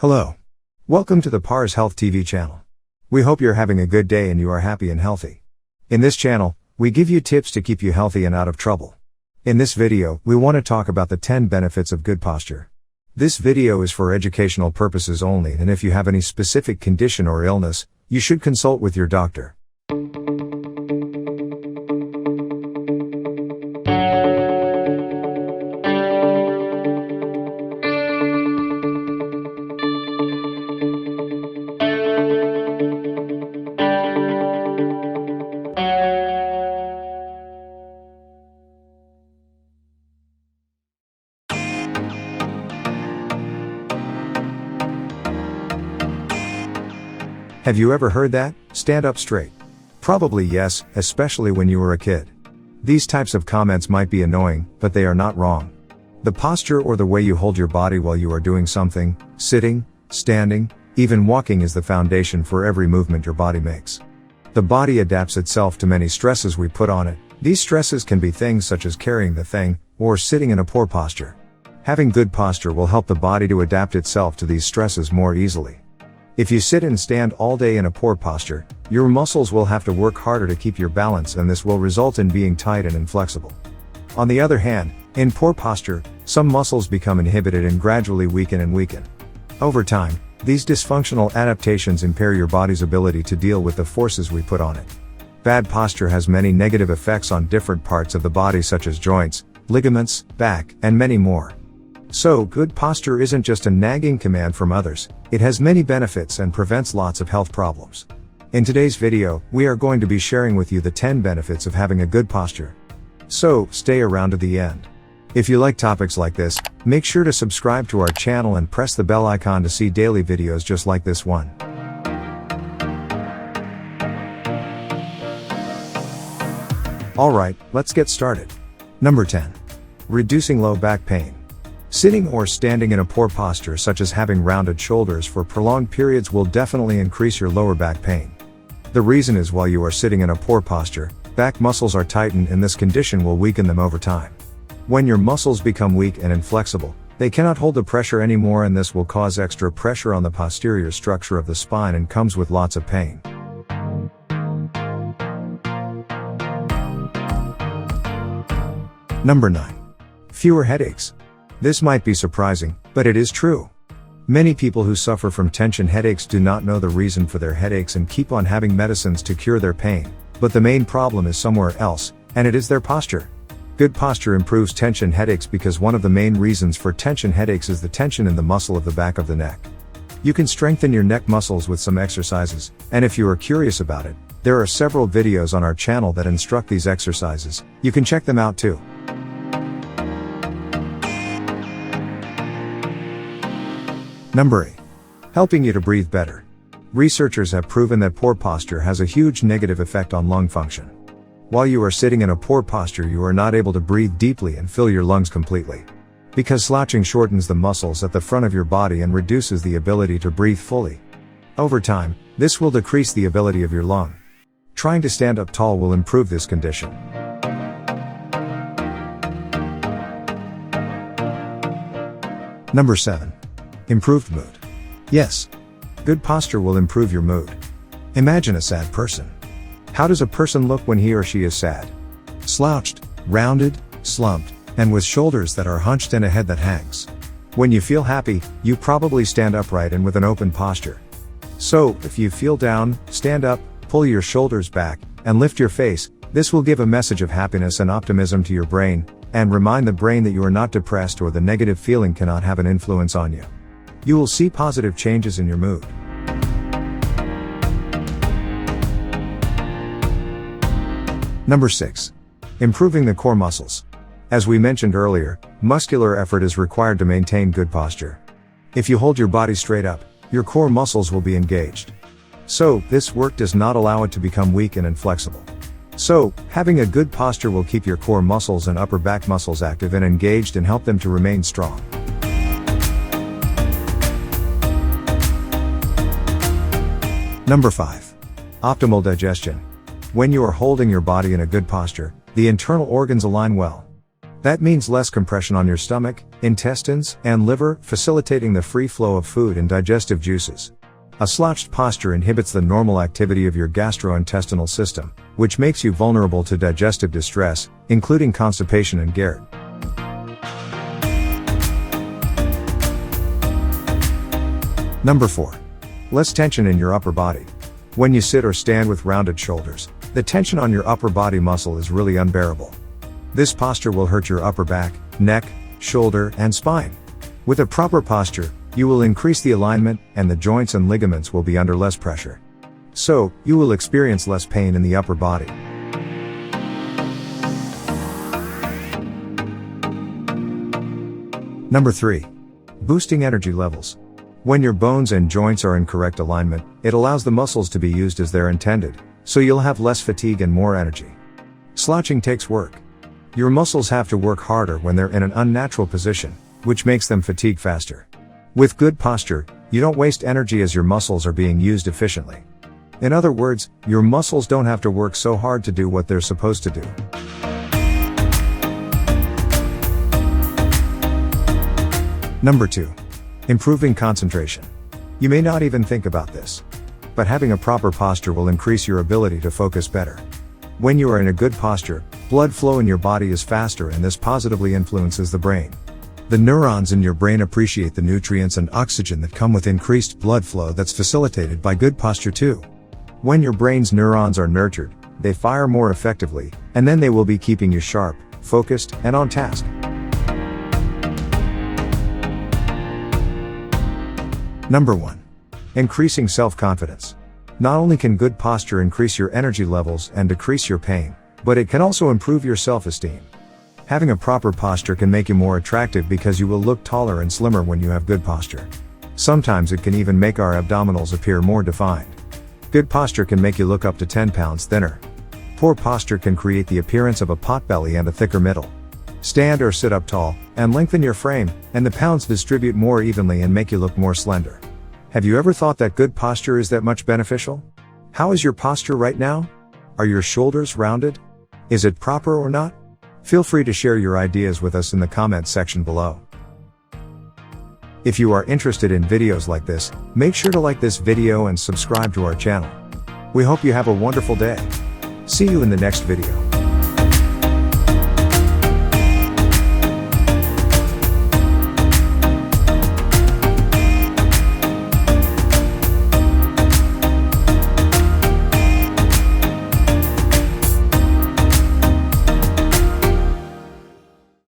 Hello. Welcome to the Pars Health TV channel. We hope you're having a good day and you are happy and healthy. In this channel, we give you tips to keep you healthy and out of trouble. In this video, we want to talk about the 10 benefits of good posture. This video is for educational purposes only, and if you have any specific condition or illness, you should consult with your doctor. Have you ever heard that? Stand up straight. Probably yes, especially when you were a kid. These types of comments might be annoying, but they are not wrong. The posture or the way you hold your body while you are doing something, sitting, standing, even walking is the foundation for every movement your body makes. The body adapts itself to many stresses we put on it. These stresses can be things such as carrying the thing, or sitting in a poor posture. Having good posture will help the body to adapt itself to these stresses more easily. If you sit and stand all day in a poor posture, your muscles will have to work harder to keep your balance, and this will result in being tight and inflexible. On the other hand, in poor posture, some muscles become inhibited and gradually weaken. Over time, these dysfunctional adaptations impair your body's ability to deal with the forces we put on it. Bad posture has many negative effects on different parts of the body such as joints, ligaments, back, and many more. So, good posture isn't just a nagging command from others, it has many benefits and prevents lots of health problems. In today's video, we are going to be sharing with you the 10 benefits of having a good posture. So, stay around to the end. If you like topics like this, make sure to subscribe to our channel and press the bell icon to see daily videos just like this one. Alright, let's get started. Number 10. Reducing low back pain. Sitting or standing in a poor posture such as having rounded shoulders for prolonged periods will definitely increase your lower back pain. The reason is while you are sitting in a poor posture, back muscles are tightened and this condition will weaken them over time. When your muscles become weak and inflexible, they cannot hold the pressure anymore, and this will cause extra pressure on the posterior structure of the spine and comes with lots of pain. Number 9. Fewer headaches. This might be surprising, but it is true. Many people who suffer from tension headaches do not know the reason for their headaches and keep on having medicines to cure their pain, but the main problem is somewhere else, and it is their posture. Good posture improves tension headaches because one of the main reasons for tension headaches is the tension in the muscle of the back of the neck. You can strengthen your neck muscles with some exercises, and if you are curious about it, there are several videos on our channel that instruct these exercises. You can check them out too. Number 8. Helping you to breathe better. Researchers have proven that poor posture has a huge negative effect on lung function. While you are sitting in a poor posture, you are not able to breathe deeply and fill your lungs completely. Because slouching shortens the muscles at the front of your body and reduces the ability to breathe fully. Over time, this will decrease the ability of your lung. Trying to stand up tall will improve this condition. Number 7. Improved mood. Yes. Good posture will improve your mood. Imagine a sad person. How does a person look when he or she is sad? Slouched, rounded, slumped, and with shoulders that are hunched and a head that hangs. When you feel happy, you probably stand upright and with an open posture. So, if you feel down, stand up, pull your shoulders back, and lift your face. This will give a message of happiness and optimism to your brain, and remind the brain that you are not depressed or the negative feeling cannot have an influence on you. You will see positive changes in your mood. Number 6. Improving the core muscles. As we mentioned earlier, muscular effort is required to maintain good posture. If you hold your body straight up, your core muscles will be engaged. So, this work does not allow it to become weak and inflexible. So, having a good posture will keep your core muscles and upper back muscles active and engaged and help them to remain strong. Number 5. Optimal digestion. When you are holding your body in a good posture, the internal organs align well. That means less compression on your stomach, intestines, and liver, facilitating the free flow of food and digestive juices. A slouched posture inhibits the normal activity of your gastrointestinal system, which makes you vulnerable to digestive distress, including constipation and GERD. Number 4. Less tension in your upper body. When you sit or stand with rounded shoulders, the tension on your upper body muscle is really unbearable. This posture will hurt your upper back, neck, shoulder, and spine. With a proper posture, you will increase the alignment, and the joints and ligaments will be under less pressure. So, you will experience less pain in the upper body. Number 3. Boosting energy levels. When your bones and joints are in correct alignment, it allows the muscles to be used as they're intended, so you'll have less fatigue and more energy. Slouching takes work. Your muscles have to work harder when they're in an unnatural position, which makes them fatigue faster. With good posture, you don't waste energy as your muscles are being used efficiently. In other words, your muscles don't have to work so hard to do what they're supposed to do. Number 2. Improving concentration. You may not even think about this, but having a proper posture will increase your ability to focus better. When you are in a good posture, blood flow in your body is faster, and this positively influences the brain. The neurons in your brain appreciate the nutrients and oxygen that come with increased blood flow that's facilitated by good posture too. When your brain's neurons are nurtured, they fire more effectively, and then they will be keeping you sharp, focused, and on task. Number 1. Increasing self-confidence. Not only can good posture increase your energy levels and decrease your pain, but it can also improve your self-esteem. Having a proper posture can make you more attractive because you will look taller and slimmer when you have good posture. Sometimes it can even make our abdominals appear more defined. Good posture can make you look up to 10 pounds thinner. Poor posture can create the appearance of a potbelly and a thicker middle. Stand or sit up tall, and lengthen your frame, and the pounds distribute more evenly and make you look more slender. Have you ever thought that good posture is that much beneficial? How is your posture right now? Are your shoulders rounded? Is it proper or not? Feel free to share your ideas with us in the comments section below. If you are interested in videos like this, make sure to like this video and subscribe to our channel. We hope you have a wonderful day. See you in the next video.